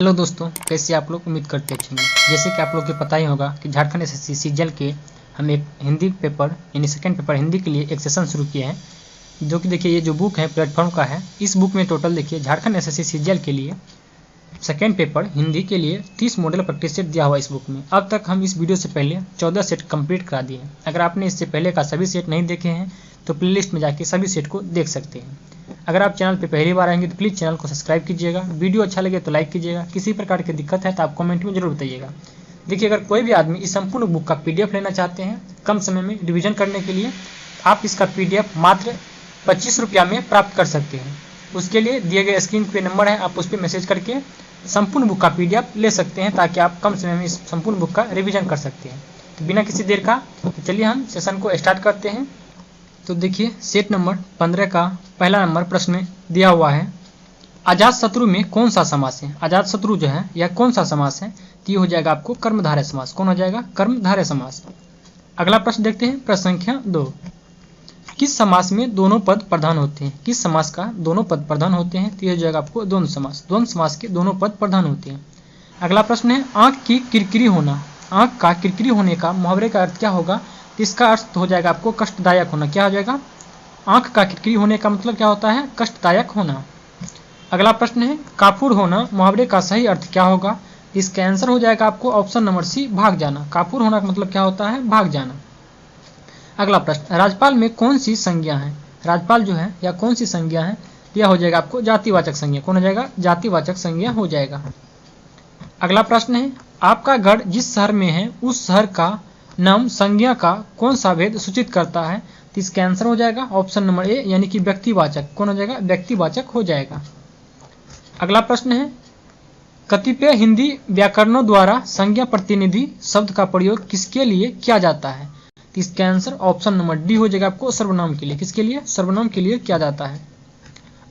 Hello दोस्तों, कैसे आप लोग? उम्मीद करते अच्छे होंगे। जैसे कि आप लोग को पता ही होगा कि झारखंड एसएससी सीजीएल के हम एक हिंदी पेपर यानी सेकंड पेपर हिंदी के लिए एक सेशन शुरू किए हैं, जो कि देखिए ये जो बुक है प्लेटफॉर्म का है। इस बुक में टोटल देखिए झारखंड एसएससी सीजीएल के लिए सेकेंड पेपर हिंदी के लिए 30 मॉडल प्रैक्टिस सेट दिया हुआ इस बुक में। अब तक हम इस वीडियो से पहले 14 सेट कंप्लीट करा दिए हैं। अगर आपने इससे पहले का सभी सेट नहीं देखे हैं तो प्लेलिस्ट में जाके सभी सेट को देख सकते हैं। अगर आप चैनल पे पहली बार आएंगे तो प्लीज़ चैनल को सब्सक्राइब कीजिएगा। वीडियो अच्छा लगे तो लाइक कीजिएगा। किसी प्रकार की दिक्कत है तो आप कमेंट में जरूर बताइएगा। देखिए, अगर कोई भी आदमी इस संपूर्ण बुक का पीडीएफ लेना चाहते हैं कम समय में रिवीजन करने के लिए, आप इसका पीडीएफ मात्र 25 रुपया में प्राप्त कर सकते हैं। उसके लिए दिए गए स्क्रीन पे नंबर है, आप उस पर मैसेज करके संपूर्ण बुक का पीडीएफ ले सकते हैं, ताकि आप कम समय में इस संपूर्ण बुक का रिवीजन कर सकते हैं। तो बिना किसी देर का चलिए हम सेशन को स्टार्ट करते हैं। तो देखिए, सेट नंबर 15 का पहला नंबर प्रश्न दिया हुआ है, अजात शत्रु में कौन सा समास है? अजात शत्रु जो है यह कौन सा समास है? तो ये हो जाएगा आपको कर्मधारय समास। कौन हो जाएगा? कर्मधारय समास। अगला प्रश्न देखते हैं, प्रश्न संख्या 2। किस समास में दोनों पद प्रधान होते हैं? किस समास का दोनों पद प्रधान होते हैं? तो ये हो जाएगा आपको द्वंद्व समास। द्वंद्व समास के दोनों पद प्रधान होते हैं। अगला प्रश्न है, आंख की किरकिरी होना। आंख का किरकिरी होने का मुहावरे का अर्थ क्या होगा? तो इसका अर्थ हो जाएगा आपको कष्टदायक होना। क्या हो जाएगा? आंख का किरकिरी होने का मतलब क्या होता है? कष्टदायक होना। अगला प्रश्न है, काफूर होना मुहावरे का सही अर्थ क्या होगा? इसका आंसर हो जाएगा आपको ऑप्शन नंबर सी, भाग जाना। काफूर होना का मतलब क्या होता है? भाग जाना। अगला प्रश्न, राजपाल में कौन सी संज्ञा है? राजपाल जो है या कौन सी संज्ञा है? यह हो जाएगा आपको जातिवाचक संज्ञा। कौन हो जाएगा? जातिवाचक संज्ञा हो जाएगा। अगला प्रश्न है, आपका घर जिस शहर में है उस शहर का नाम संज्ञा का कौन सा भेद सूचित करता है? तो इसका आंसर हो जाएगा ऑप्शन नंबर ए, यानी कि व्यक्तिवाचक। कौन हो जाएगा? व्यक्तिवाचक हो जाएगा। अगला प्रश्न है, कतिपय हिंदी व्याकरणों द्वारा संज्ञा प्रतिनिधि शब्द का प्रयोग किसके लिए किया जाता है? तो इसका आंसर ऑप्शन नंबर डी हो जाएगा आपको सर्वनाम के लिए। किसके लिए? सर्वनाम के लिए किया जाता है।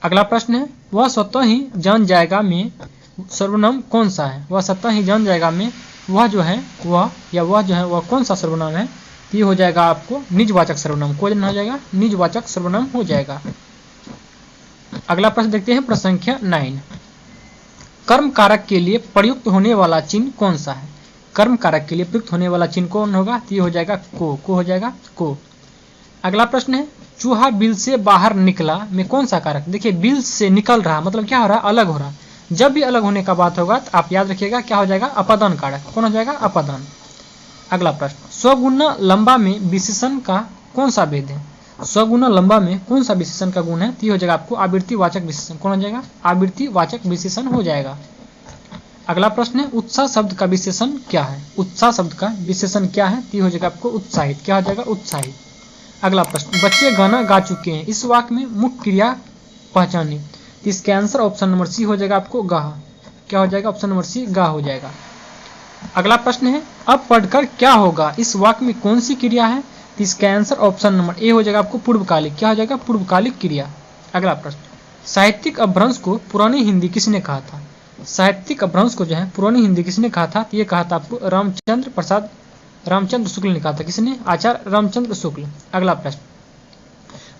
अगला प्रश्न है, वह स्वतः ही जान जाएगा में सर्वनाम कौन सा है? वह स्वतः ही जान जाएगा में वह जो है वह कौन सा सर्वनाम है? ये हो जाएगा आपको निजवाचक सर्वनाम। कौन हो जाएगा? निजवाचक सर्वनाम हो जाएगा। अगला प्रश्न देखते हैं, प्रश्न संख्या 9। कर्म कारक के लिए प्रयुक्त होने वाला चिन्ह कौन सा है? कर्म कारक के लिए प्रयुक्त होने वाला चिन्ह कौन होगा? तो ये हो जाएगा को हो जाएगा को। अगला प्रश्न है, चूहा बिल से बाहर निकला में कौन सा कारक? देखिए, बिल से निकल रहा मतलब क्या हो रहा? अलग हो रहा। जब भी अलग होने का बात होगा तो आप याद रखिएगा क्या हो जाएगा? अपादान कारक। कौन हो जाएगा? अपादान। अगला प्रश्न, स्वगुना लंबा में विशेषण का कौन सा भेद है? स्वगुना लंबा में कौन सा विशेषण का गुण है? तो ये हो जाएगा आपको आवृत्तिवाचक विशेषण। कौन हो जाएगा? आवृत्तिवाचक विशेषण हो जाएगा। अगला प्रश्न है, उत्साह शब्द का विशेषण क्या है? उत्साह शब्द का विशेषण क्या है? तो ये हो जाएगा आपको उत्साहित। क्या हो जाएगा? उत्साहित। अगला प्रश्न, बच्चे गाना गा चुके हैं, इस वाक्य में मुख्य क्रिया पहचाने। तो इसका आंसर ऑप्शन नंबर सी हो जाएगा आपको गाह। क्या हो जाएगा? ऑप्शन नंबर सी गाह हो जाएगा। अगला प्रश्न है, अब पढ़कर क्या होगा, इस वाक्य में कौन सी क्रिया है? तो इसका आंसर ऑप्शन नंबर ए हो जाएगा आपको पूर्वकालिक। क्या हो जाएगा? पूर्वकालिक क्रिया। अगला प्रश्न, साहित्यिक अपभ्रंश को पुरानी हिंदी किसने कहा था? साहित्यिक अपभ्रंश को जो है पुरानी हिंदी किसने कहा था? तो ये कहा था आपको रामचंद्र शुक्ल ने कहा था। किसने? आचार्य रामचंद्र शुक्ल। अगला प्रश्न,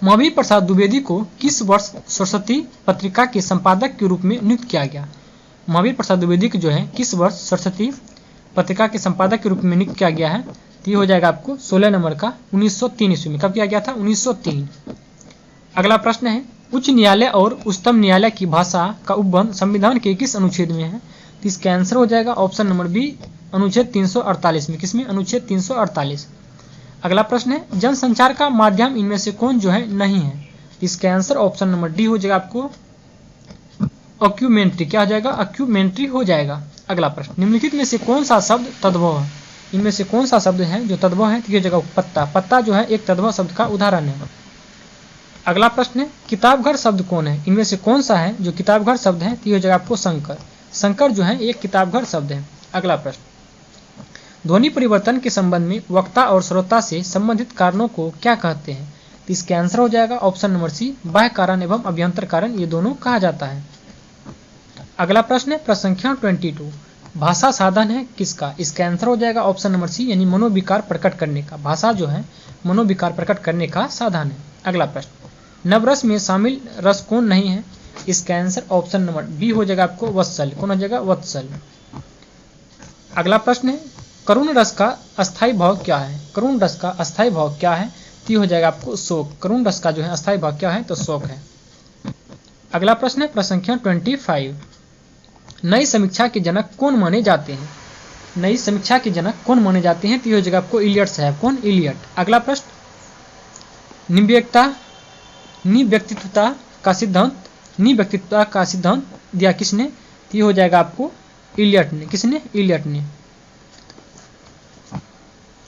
महावीर प्रसाद द्विवेदी को किस वर्ष सरस्वती पत्रिका के संपादक के रूप में नियुक्त किया गया? महावीर प्रसाद द्विवेदी को जो है किस वर्ष सरस्वती पत्रिका के संपादक के रूप में नियुक्त किया गया है? तो ये हो जाएगा आपको 16 नंबर का 1903 ईस्वी में। कब किया गया था? 1903। अगला प्रश्न है, उच्च न्यायालय और उच्चतम न्यायालय की भाषा का उपबंध संविधान के किस अनुच्छेद में है? तो इसका आंसर हो जाएगा ऑप्शन नंबर बी, अनुच्छेद 348 में। किसमें? अनुच्छेद 348। अगला प्रश्न है, जनसंचार का माध्यम इनमें से कौन जो है नहीं है? इसका आंसर ऑप्शन नंबर डी हो जाएगा आपको ऑक्यूमेंट्री। क्या हो जाएगा? ऑक्यूमेंट्री हो जाएगा। अगला प्रश्न, निम्नलिखित में से कौन सा शब्द तद्भव है? इनमें से कौन सा शब्द है जो तद्भव है? तो ये जगह पत्ता। पत्ता जो है एक तद्भव शब्द का उदाहरण है। अगला प्रश्न है, किताबघर शब्द कौन है? इनमें से कौन सा है जो किताबघर शब्द है? तो ये जगह आपको शंकर। शंकर जो है एक किताबघर शब्द है। अगला प्रश्न, ध्वनि परिवर्तन के संबंध में वक्ता और श्रोता से संबंधित कारणों को क्या कहते हैं? तो इसका आंसर हो जाएगा ऑप्शन नंबर सी, बाह्य कारण एवं अभ्यंतर कारण, ये दोनों कहा जाता है। अगला प्रश्न है, प्रश्न संख्या 22, भाषा साधन है किसका? इसका आंसर हो जाएगा ऑप्शन नंबर सी, यानी मनोविकार प्रकट करने का। भाषा जो है मनोविकार प्रकट करने का साधन है। अगला प्रश्न, नवरस में शामिल रस कौन नहीं है? इसका आंसर ऑप्शन नंबर बी हो जाएगा आपको वत्सल। कौन हो जाएगा? वत्सल। अगला प्रश्न है करुण रस का अस्थायी भाव क्या है? करुण रस का अस्थायी भाव क्या है? तो ये हो जाएगा आपको शोक। करुण रस का जो है अस्थायी भाव क्या है? तो शोक है। अगला प्रश्न है प्रश्न संख्या 25। नई समीक्षा के जनक कौन माने जाते हैं? नई समीक्षा के जनक कौन माने जाते हैं? तो ये हो जाएगा आपको इलियट साहब। कौन? इलियट। अगला प्रश्न निव्यक्तित्वता का सिद्धांत दिया किसने? तो ये हो जाएगा आपको इलियट ने। किसने? इलियट ने।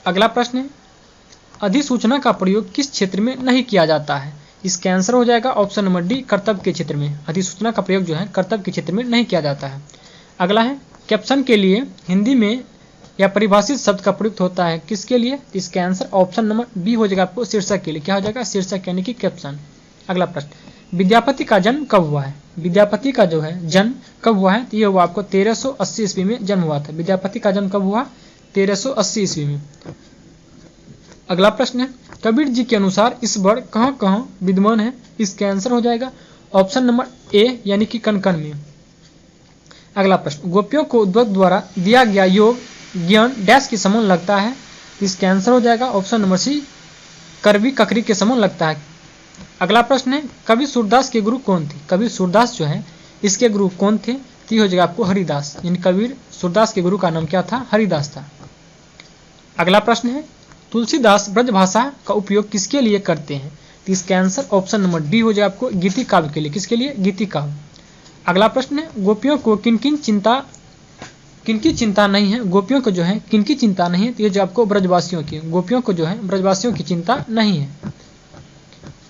अगला प्रश्न है अधिसूचना का प्रयोग किस क्षेत्र में नहीं किया जाता है? इसका आंसर हो जाएगा ऑप्शन नंबर डी कर्तव्य के क्षेत्र में। अधिसूचना का प्रयोग जो है कर्तव्य के क्षेत्र में नहीं किया जाता है। अगला है कैप्शन के लिए हिंदी में या परिभाषित शब्द का प्रयुक्त होता है किसके लिए? इसका आंसर ऑप्शन नंबर बी हो जाएगा आपको शीर्षक के लिए। क्या हो जाएगा? शीर्षक यानी कि कैप्शन। अगला प्रश्न विद्यापति का जन्म कब हुआ है? विद्यापति का जो है जन्म कब हुआ है? तो ये हुआ आपको 1380 ईस्वी में जन्म हुआ था। विद्यापति का जन्म कब हुआ? 1380 ईस्वी में। अगला प्रश्न है कबीर जी के अनुसार ईश्वर कहाँ कहाँ विद्यमान है? इसका आंसर हो जाएगा ऑप्शन नंबर ए यानी कि कण कण में। अगला प्रश्न गोपियों को उद्भव द्वारा दिया गया योग ज्ञान डैश के समान लगता है? इसका आंसर हो जाएगा ऑप्शन नंबर सी करवी ककरी के समान लगता है। अगला प्रश्न है कवि सूरदास के गुरु कौन थे? कबीर सूरदास जो है इसके गुरु कौन थे? तो ये हो जाएगा आपको हरिदास। यानी कबीर सूरदास के गुरु का नाम क्या था? हरिदास था। अगला प्रश्न है तुलसीदास ब्रजभाषा का उपयोग किसके लिए करते हैं? तो इसका आंसर ऑप्शन नंबर डी हो जाएगा आपको गीति काव्य के लिए। किसके लिए? गीति काव्य। अगला प्रश्न है गोपियों को किनकी चिंता नहीं है? गोपियों को जो है किनकी चिंता नहीं है? तो ये जो आपको ब्रजवासियों की। गोपियों को जो है ब्रजवासियों की चिंता नहीं है।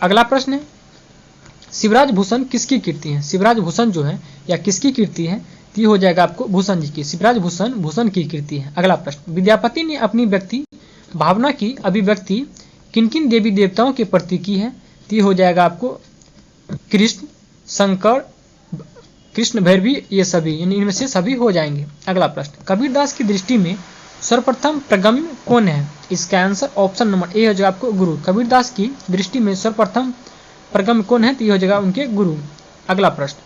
अगला प्रश्न है शिवराज भूषण किसकी कीर्ति है? शिवराज भूषण जो है या किसकी कीर्ति है? तो ये हो जाएगा आपको भूषण जी की। शिवराज भूषण की कीर्ति है। अगला प्रश्न विद्यापति ने अपनी व्यक्ति भावना की अभिव्यक्ति किन किन देवी देवताओं के प्रति की है? तो ये हो जाएगा आपको कृष्ण, शंकर, कृष्ण, भैरवी, ये सभी इनमें से सभी हो जाएंगे। अगला प्रश्न कबीरदास की दृष्टि में सर्वप्रथम प्रगम्य कौन है? इसका आंसर ऑप्शन नंबर ए हो जाएगा आपको गुरु। कबीरदास की दृष्टि में सर्वप्रथम प्रगम्य कौन है? तो ये हो जाएगा उनके गुरु। अगला प्रश्न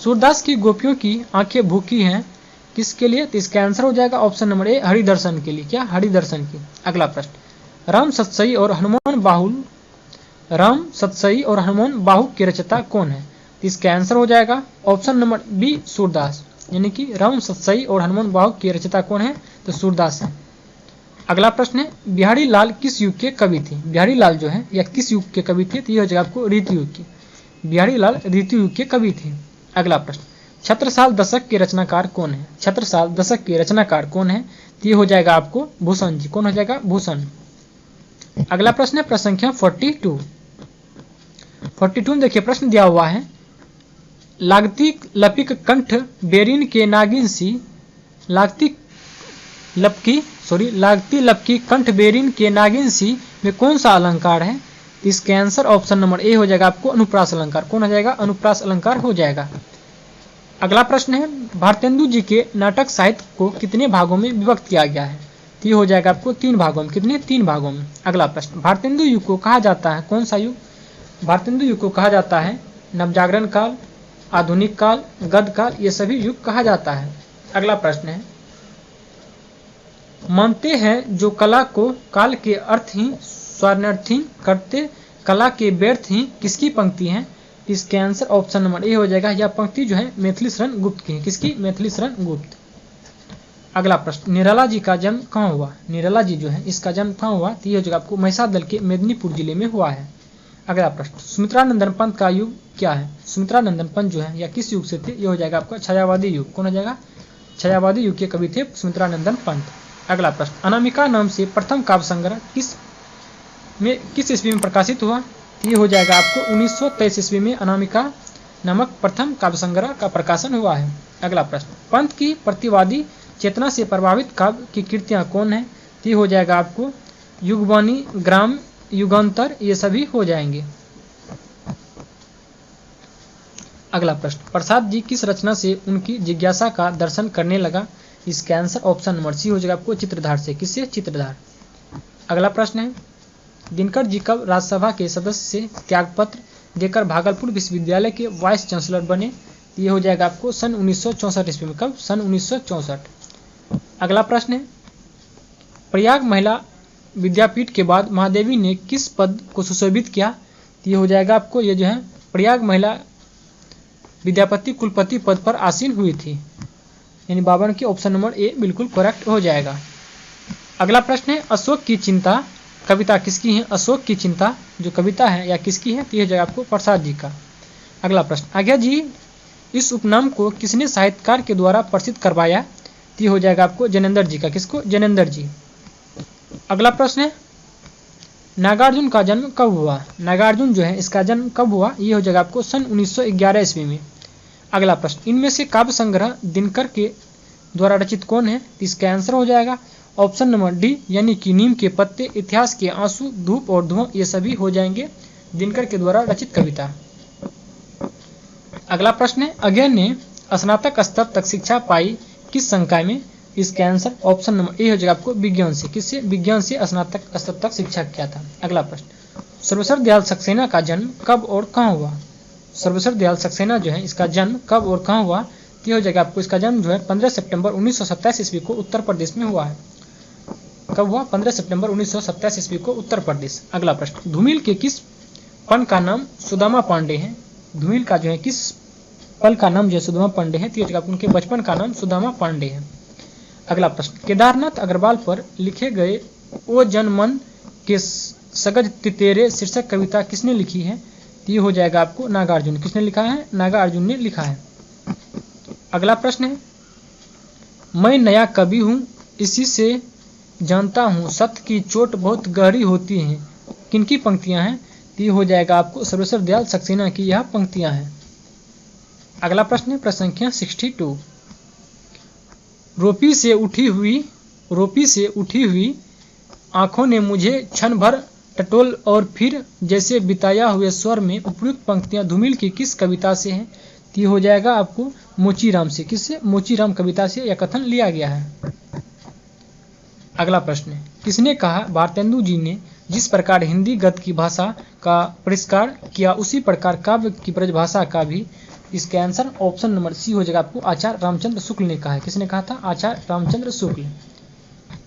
सूरदास की गोपियों की आंखें भूखी हैं किसके लिए? तो इसका आंसर हो जाएगा ऑप्शन नंबर ए हरिदर्शन के लिए। क्या? हरिदर्शन की। अगला प्रश्न राम सतसई और हनुमान बाहु के रचयिता कौन है? तो इसका आंसर हो जाएगा ऑप्शन नंबर बी सूरदास। यानी कि राम सतसई और हनुमान बाहु के रचयिता कौन है? तो सूरदास है। अगला प्रश्न है बिहारी लाल किस युग के कवि थे? बिहारी लाल जो है या किस युग के कवि थे? तो ये हो जाएगा आपको ऋतु युग के। बिहारी लाल ऋतु युग के कवि थे। अगला प्रश्न छत्रसाल दशक के रचनाकार कौन है? छत्रसाल दशक के रचनाकार कौन है? तो ये हो जाएगा आपको भूषण जी। कौन हो जाएगा? भूषण। अगला प्रश्न है प्रश्न संख्या 42 में देखिए प्रश्न दिया हुआ है लागती लपिक कंठ बेरिन के नागिन सी लागती लपकी कंठ बेरिन के नागिन सी में कौन सा अलंकार है? इसके आंसर ऑप्शन नंबर ए हो जाएगा आपको अनुप्रास अलंकार। कौन हो जाएगा? अनुप्रास अलंकार हो जाएगा। अगला प्रश्न है भारतेंदु जी के नाटक साहित्य को कितने भागों में विभक्त किया गया है? तो ये हो जाएगा आपको 3 भागों में। कितने? 3 भागों में। अगला प्रश्न भारतेंदु युग को कहा जाता है कौन सा युग? भारतेंदु युग को कहा जाता है नवजागरण काल, आधुनिक काल, गद्य काल, ये सभी युग कहा जाता है। अगला प्रश्न है मानते हैं जो कला को काल के अर्थ ही स्वर्णार्थी करते कला के व्यर्थ ही किसकी पंक्ति है? इसके आंसर ऑप्शन नंबर ए हो जाएगा। यह पंक्ति जो है मैथिली शरण गुप्त की है। किसकी? मैथिली शरण गुप्त। अगला प्रश्न निराला जी का जन्म कहाँ हुआ? निराला जी जो है इसका जन्म कहाँ हुआ? तो ये हो जाएगा आपको महिसादल के मेदिनीपुर जिले में हुआ है। अगला प्रश्न सुमित्रानंदन पंत का युग क्या है? सुमित्रानंदन पंत जो है या किस युग से थे? ये हो जाएगा आपका छायावादी युग। कौन हो जाएगा? छायावादी युग के कवि थे सुमित्रानंदन पंत। अगला प्रश्न अनामिका नाम से प्रथम काव्य संग्रह किस ईस्वी में प्रकाशित हुआ? ये हो जाएगा आपको 1923 ईस्वी में अनामिका नामक प्रथम काव्य संग्रह का प्रकाशन हुआ है। अगला प्रश्न पंत की प्रतिवादी चेतना से प्रभावित काव्य की कृतियां कौन है? ये हो जाएगा आपको युगवाणी, ग्राम, युगांतर, ये सभी हो जाएंगे। अगला प्रश्न प्रसाद जी किस रचना से उनकी जिज्ञासा का दर्शन करने लगा? इसका आंसर ऑप्शन नंबर सी हो जाएगा आपको चित्रधार से। किससे? चित्रधार। अगला प्रश्न है दिनकर जी कब राज्यसभा के सदस्य से त्यागपत्र देकर भागलपुर विश्वविद्यालय के वाइस चांसलर बने। ये हो जाएगा आपको सन 1964 ईस्वी में। कब? सन 1964। अगला प्रश्न है, प्रयाग महिला विद्यापीठ के बाद महादेवी ने किस पद को सुशोभित किया? ये हो जाएगा आपको, ये जो है प्रयाग महिला विद्यापति कुलपति पद पर आसीन हुई थी, यानी 52 की ऑप्शन नंबर ए बिल्कुल करेक्ट हो जाएगा। अगला प्रश्न है, अशोक की चिंता कविता किसकी है? अशोक की चिंता जो कविता है या किसकी है? तो यह जाएगा आपको प्रसाद जी का। अगला प्रश्न, आज्ञा जी इस उपनाम को किसने साहित्यकार के द्वारा प्रसिद्ध करवाया? तो यह हो जाएगा आपको ज्ञानेंद्र जी का। किसको? ज्ञानेंद्र जी। अगला प्रश्न है, नागार्जुन का जन्म कब हुआ? नागार्जुन जो है इसका जन्म कब हुआ? ये हो जाएगा आपको सन 1911 ईस्वी में। अगला प्रश्न, इनमें से काव्य संग्रह दिनकर के द्वारा रचित कौन है? इसका आंसर हो जाएगा ऑप्शन नंबर डी, यानी कि नीम के पत्ते, इतिहास के आंसू, धूप और धुआं, ये सभी हो जाएंगे दिनकर के द्वारा रचित कविता। अगला प्रश्न है, अज्ञा ने स्नातक स्तर तक शिक्षा पाई किस संकाय में? इसका आंसर ऑप्शन नंबर ए हो जाएगा आपको विज्ञान से। किससे? विज्ञान से स्नातक स्तर तक शिक्षा किया था। अगला प्रश्न, सर्वेश्वर दयाल सक्सेना का जन्म कब और कहाँ हुआ? सर्वेश्वर दयाल सक्सेना जो है इसका जन्म कब और कहाँ हुआ? तो हो जाएगा आपको, इसका जन्म जो है 15 सितंबर 1927 ईस्वी को उत्तर प्रदेश में हुआ है। कब हुआ? 15 सितंबर 1927 ईस्वी को उत्तर प्रदेश। अगला प्रश्न, धूमिल के किस पन का नाम सुदामा पांडे है? धूमिल का जो है किस पल का नाम जो है सुदामा पांडे है? तो उनके बचपन का नाम सुदामा पांडे है। अगला प्रश्न, केदारनाथ अग्रवाल पर लिखे गए ओ जन मन के सगज तितेरे शीर्षक कविता किसने लिखी है? तो ये हो जाएगा आपको नागार्जुन। किसने लिखा है? नागार्जुन ने लिखा है। अगला प्रश्न है, मैं नया कवि हूँ इसी से जानता हूँ सत्य की चोट बहुत गहरी होती है, किनकी पंक्तियां हैं? तो ये हो जाएगा आपको सर्वेश्वर दयाल सक्सेना की यह पंक्तियां हैं। अगला प्रश्न है प्रश्न संख्या 62, रोपी से उठी हुई आंखों ने मुझे क्षण भर टटोल और फिर जैसे बिताया हुए स्वर में उपयुक्त पंक्तियां धूमिल की किस कविता से हैं? तो ये हो जाएगा आपको मोचीराम से। किससे? मोचीराम कविता से यह कथन लिया गया है। अगला प्रश्न है, किसने कहा भारतेंदु जी ने जिस प्रकार हिंदी गद्य की भाषा का परिष्कार किया उसी प्रकार काव्य की ब्रजभाषा का भी? इसका आंसर ऑप्शन नंबर सी हो जाएगा आपको आचार्य रामचंद्र शुक्ल ने कहा है। किसने कहा था? आचार्य रामचंद्र शुक्ल।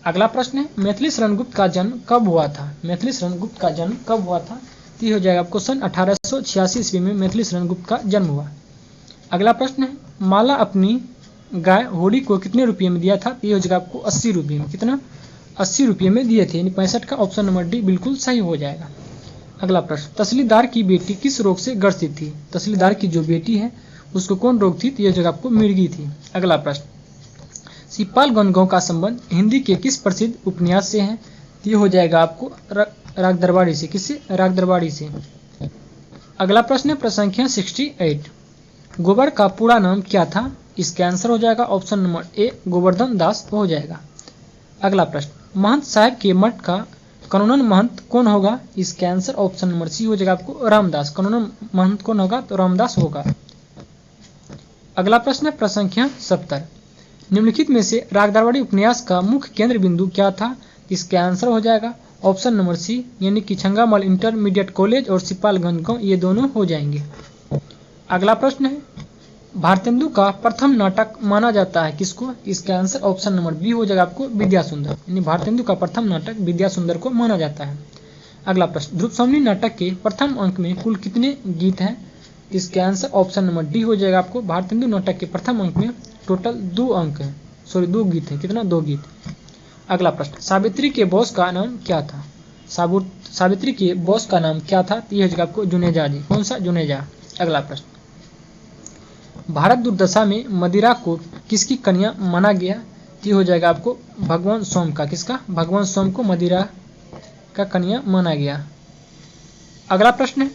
अगला प्रश्न है, मैथिली शरण गुप्त का जन्म कब हुआ था? मैथिली शरण गुप्त का जन्म कब हुआ था? तो ये हो जाएगा आपको सन 1886 ईस्वी में मैथिली शरण गुप्त का जन्म हुआ। अगला प्रश्न है, माला अपनी गाय होड़ी को कितने रुपये में दिया था? तो ये हो जाएगा आपको 80 रुपये में। कितना? 80 रुपये में दिए थे, यानी 65 का ऑप्शन नंबर डी बिल्कुल सही हो जाएगा। अगला प्रश्न, तहसीलदार की बेटी किस रोग से ग्रसित थी? तहसीलदार की जो बेटी है उसको कौन रोग थी? तो यह जगह आपको मिर्गी थी। अगला प्रश्न, सिपाल गणगौं का संबंध हिंदी के किस प्रसिद्ध उपन्यास से है? तो ये हो जाएगा आपको राग दरबारी से। किससे? राग दरबारी से। अगला प्रश्न है प्रश्न संख्या 68, गोबर का पूरा नाम क्या था? इसका आंसर हो जाएगा ऑप्शन नंबर ए गोवर्धन दास हो जाएगा। अगला प्रश्न, महंत साहब के मठ का कानूनन महंत कौन होगा? इसका आंसर ऑप्शन नंबर सी हो जाएगा आपको रामदास। कानूनन महंत कौन होगा? तो रामदास होगा। अगला प्रश्न है प्रश्न संख्या 70, निम्नलिखित में से राग दरबारी उपन्यास का मुख्य केंद्र बिंदु क्या था? इसका आंसर हो जाएगा ऑप्शन नंबर सी, यानी कि छंगामल इंटरमीडिएट कॉलेज और सिपालगंज गांव, ये दोनों हो जाएंगे। अगला प्रश्न है, भारतेंदु का प्रथम नाटक माना जाता है किसको? इसका आंसर ऑप्शन नंबर बी हो जाएगा आपको विद्यासुंदर, यानी भारतेंदु का प्रथम नाटक विद्यासुंदर को माना जाता है। अगला प्रश्न, ध्रुपसमनी नाटक के प्रथम अंक में कुल कितने गीत हैं? इसका आंसर ऑप्शन नंबर डी हो जाएगा आपको भारतेंदु नाटक के प्रथम अंक में टोटल 2 अंक हैं, 2 गीत हैं। कितना? 2 गीत। अगला प्रश्न, सावित्री के बॉस का नाम क्या था? सावित्री के बॉस का नाम क्या था? तो यह हो जाएगा आपको जुनेजा जी। कौन सा? जुनेजा। अगला प्रश्न, भारत दुर्दशा में मदिरा को किसकी कन्या माना गया? तो हो जाएगा आपको भगवान सोम का। किसका? भगवान सोम को मदिरा का कन्या माना गया। अगला प्रश्न है,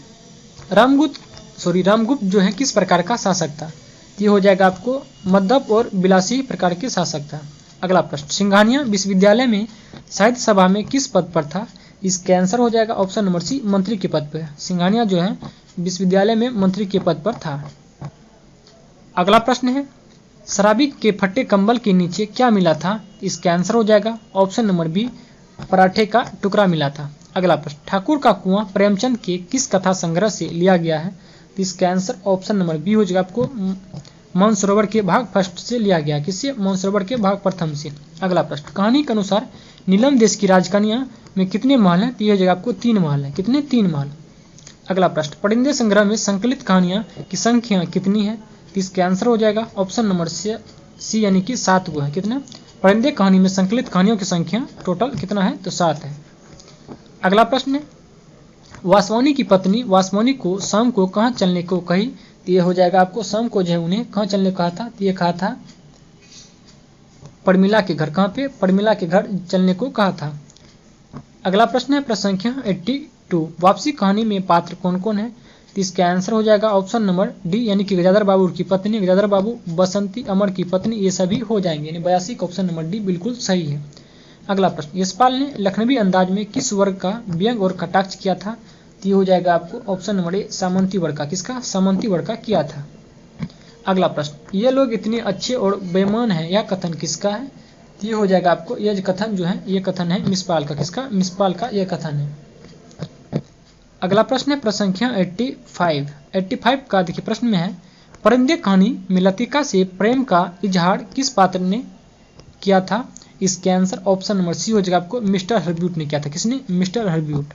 रामगुप्त जो है किस प्रकार का शासक था? ये हो जाएगा आपको मद्दप और विलासी प्रकार के शासक था। अगला प्रश्न, सिंघानिया विश्वविद्यालय में साहित्य सभा में किस पद पर था? इसका आंसर हो जाएगा ऑप्शन नंबर सी, मंत्री के पद पर। सिंघानिया जो है विश्वविद्यालय में मंत्री के पद पर था। अगला प्रश्न है, शराबी के फटे कंबल के नीचे क्या मिला था? इसका आंसर हो जाएगा ऑप्शन नंबर बी, पराठे का टुकड़ा मिला था। अगला प्रश्न, ठाकुर का कुआं प्रेमचंद के किस कथा संग्रह से लिया गया है? तो इसका आंसर ऑप्शन नंबर बी हो जाएगा आपको, मानसरोवर के भाग फर्स्ट से लिया गया। किससे? मानसरोवर के भाग प्रथम से। अगला प्रश्न, कहानी के अनुसार नीलम देश की राजकन्या में कितने महल हैं? तो ये हो जाएगा आपको 3 महल है। कितने? 3 महल। अगला प्रश्न, परिंदे संग्रह में संकलित कहानियां की संख्या कितनी है? तो इसका आंसर हो जाएगा ऑप्शन नंबर सी यानी कि 7 गो है। कितना? परिंदे कहानी में संकलित कहानियों की संख्या टोटल कितना है? तो 7 है। अगला प्रश्न है, वासवानी की पत्नी वासवानी को शाम को कहाँ चलने को कही? तो ये हो जाएगा आपको, शाम को जो है उन्हें कहाँ चलने को कहा था? तो ये कहा था परमिला के घर। कहाँ पे? परमिला के घर चलने को कहा था। अगला प्रश्न है प्रश्न संख्या 82, वापसी कहानी में पात्र कौन कौन है? तो इसका आंसर हो जाएगा ऑप्शन नंबर डी यानी कि गजाधर बाबू की पत्नी, गजाधर बाबू, बसंती अमर की पत्नी, ये सभी हो जाएंगे। यानी 82 का ऑप्शन नंबर डी बिल्कुल सही है। अगला प्रश्न, यशपाल ने लखनवी अंदाज में किस वर्ग का व्यंग और कटाक्ष किया था? तो ये हो जाएगा आपको ऑप्शन नंबर ए, सामंती वर्ग का। किसका? सामंती वर्ग का किया था। अगला प्रश्न, ये लोग इतने अच्छे और बेईमान हैं, यह कथन किसका है? तो ये हो जाएगा आपको, यह कथन जो है ये कथन है मिसपाल का। किसका? मिसपाल का यह कथन है। अगला प्रश्न है प्रश्न संख्या 85 का देखिए प्रश्न में है, परिंदे कहानी में लतिका से प्रेम का इजहार किस पात्र ने किया था? इसके आंसर ऑप्शन नंबर सी हो जाएगा आपको, मिस्टर हर्ब्यूट ने किया था। किसने? मिस्टर हर्ब्यूट।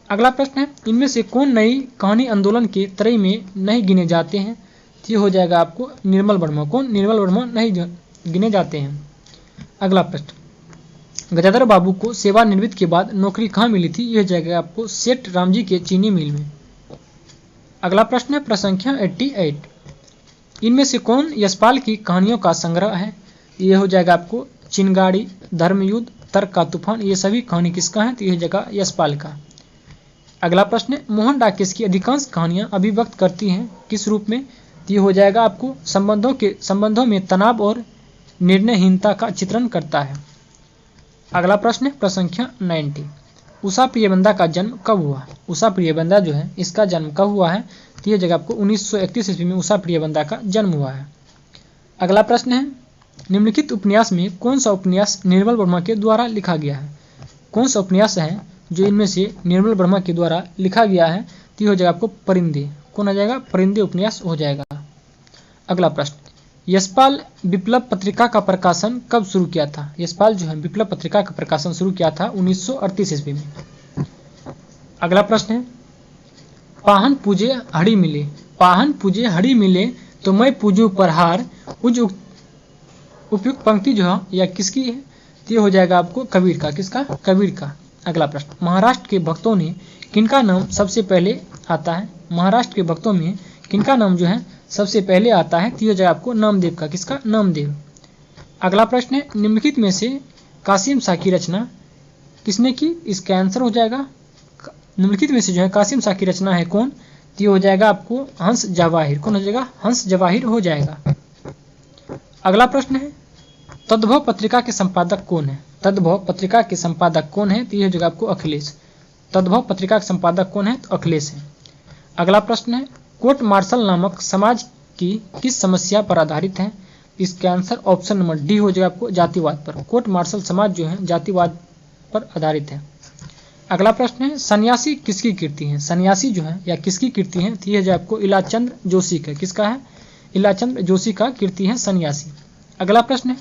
अगला प्रश्न है, इनमें से कौन नई कहानी आंदोलन के त्रय में नहीं गिने जाते हैं? ये हो जाएगा आपको निर्मल वर्मा। कौन? निर्मल वर्मा नहीं गिने जाते हैं। अगला प्रश्न, गजाधर बाबू को सेवानिवृत्त के बाद नौकरी कहाँ मिली थी? यह हो जाएगा आपको सेठ रामजी के चीनी मिल में। अगला प्रश्न है प्रश्न संख्या 88, इनमें से कौन यशपाल की कहानियों का संग्रह है? यह हो जाएगा आपको चिनगाड़ी, धर्मयुद्ध, तर्क का तूफान, ये सभी कहानी किसका है? तो यह जगह यशपाल का। अगला प्रश्न है, मोहन डाकेश की अधिकांश कहानियां अभिव्यक्त करती हैं किस रूप में? तो ये हो जाएगा आपको संबंधों में तनाव और निर्णयहीनता का चित्रण करता है। अगला प्रश्न है प्रश्न संख्या 90, उषा प्रियबंदा का जन्म कब हुआ? उषा प्रियबंदा जो है इसका जन्म कब हुआ है? तो यह जगह आपको 1931 ईस्वी में उषा प्रियबंदा का जन्म हुआ है। अगला प्रश्न है, निम्नलिखित उपन्यास में कौन सा उपन्यास निर्मल वर्मा के द्वारा लिखा गया है? कौन सा उपन्यास है जो इनमें से निर्मल वर्मा के द्वारा लिखा गया है? तो ये हो जाएगा आपको परिंदे। कौन आ जाएगा? परिंदे उपन्यास हो जाएगा। अगला प्रश्न, यशपाल विप्लव पत्रिका का प्रकाशन कब शुरू किया था? यशपाल जो है विप्लव पत्रिका का प्रकाशन शुरू किया था 1938 ईस्वी में। अगला प्रश्न है, पाहन पूजे हड़ी मिले, पाहन पूजे हड़ी मिले तो मैं पूजू परहार, उपयुक्त पंक्ति जो है यह किसकी है? ये हो जाएगा आपको कबीर का। किसका? कबीर का। अगला प्रश्न, महाराष्ट्र के भक्तों ने किनका नाम सबसे पहले आता है? महाराष्ट्र के भक्तों में किनका नाम जो है सबसे पहले आता है? तो ये जाएगा आपको नामदेव का। किसका? नामदेव। अगला प्रश्न है, निम्नलिखित में से कासिम शाह की रचना किसने की? इसका आंसर हो जाएगा, निम्नलिखित में से जो है कासिम शाह की रचना है कौन? तो ये हो जाएगा आपको हंस जवाहिर। कौन हो जाएगा? हंस जवाहिर हो जाएगा। अगला प्रश्न है, तद्भव पत्रिका के संपादक कौन है? तद्भव पत्रिका के संपादक कौन है? तो यह जगह आपको अखिलेश। तद्भव पत्रिका के संपादक कौन है? तो अखिलेश है। अगला प्रश्न है, कोर्ट मार्शल नामक समाज की किस समस्या पर आधारित है? इसका आंसर ऑप्शन नंबर डी हो जाएगा आपको जातिवाद पर। कोर्ट मार्शल समाज जो है जातिवाद पर आधारित है। अगला प्रश्न है, सन्यासी किसकी कृति है? सन्यासी जो है या किसकी कृति है? तो यह जो आपको इलाचंद्र जोशी का। किसका है? इलाचंद्र जोशी का कृति है सन्यासी। अगला प्रश्न है,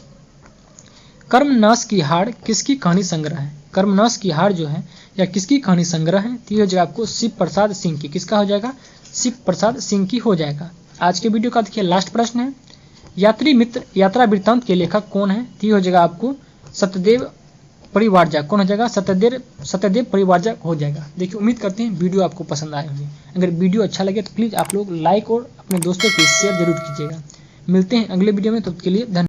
कर्मनाश की हार किसकी कहानी संग्रह है? कर्मनाश की हार जो है या किसकी कहानी संग्रह है? तो यह जो आपको शिव प्रसाद सिंह की। किसका हो जाएगा? शिव प्रसाद सिंह की हो जाएगा। आज के वीडियो का देखिए लास्ट प्रश्न है, यात्री मित्र यात्रा वृत्तांत के लेखक कौन है? तो यह हो जाएगा आपको सत्यदेव परिवारजक। कौन हो जाएगा? सत्यदेव परिवारजक हो जाएगा। देखिए उम्मीद करते हैं वीडियो आपको पसंद आए होंगे। अगर वीडियो अच्छा लगे तो प्लीज़ आप लोग लाइक और अपने दोस्तों के शेयर जरूर कीजिएगा। मिलते हैं अगले वीडियो में, तब तक के लिए धन्यवाद।